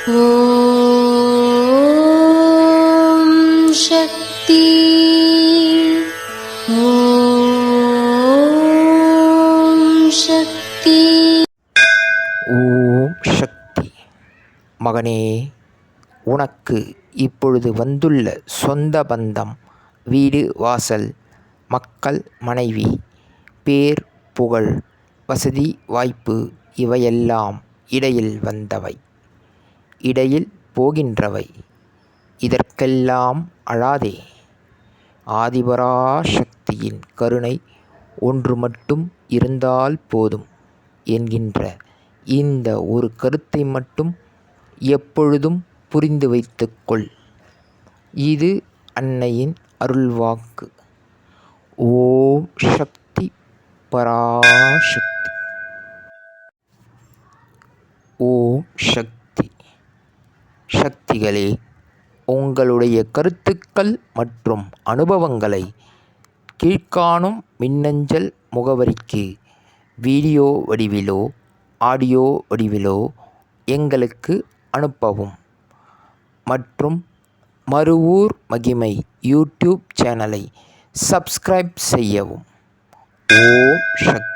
ஓம் சக்தி. ஓம் சக்தி. ஓம் சக்தி. மகனே, உனக்கு இப்பொழுது வந்துள்ள சொந்த பந்தம், வீடு வாசல், மக்கள் மனைவி, பேர் புகழ், வசதி வாய்ப்பு இவையெல்லாம் இடையில் வந்தவை, இடையில் போகின்றவை. இதற்கெல்லாம் அழாதே. ஆதிபராசக்தியின் கருணை ஒன்று மட்டும் இருந்தால் போதும் என்கின்ற இந்த ஒரு கருத்தை மட்டும் எப்பொழுதும் புரிந்து வைத்துக்கொள். இது அன்னையின் அருள்வாக்கு. ஓம் சக்தி பராசக்தி. ஓம் சக்தி. சக்திகளே, உங்களுடைய கருத்துக்கள் மற்றும் அனுபவங்களை கீழ்க்காணும் மின்னஞ்சல் முகவரிக்கு வீடியோ வடிவிலோ ஆடியோ வடிவிலோ எங்களுக்கு அனுப்பவும். மற்றும் மறுவூர் மகிமை யூடியூப் சேனலை சப்ஸ்கிரைப் செய்யவும். ஓம் சக்தி.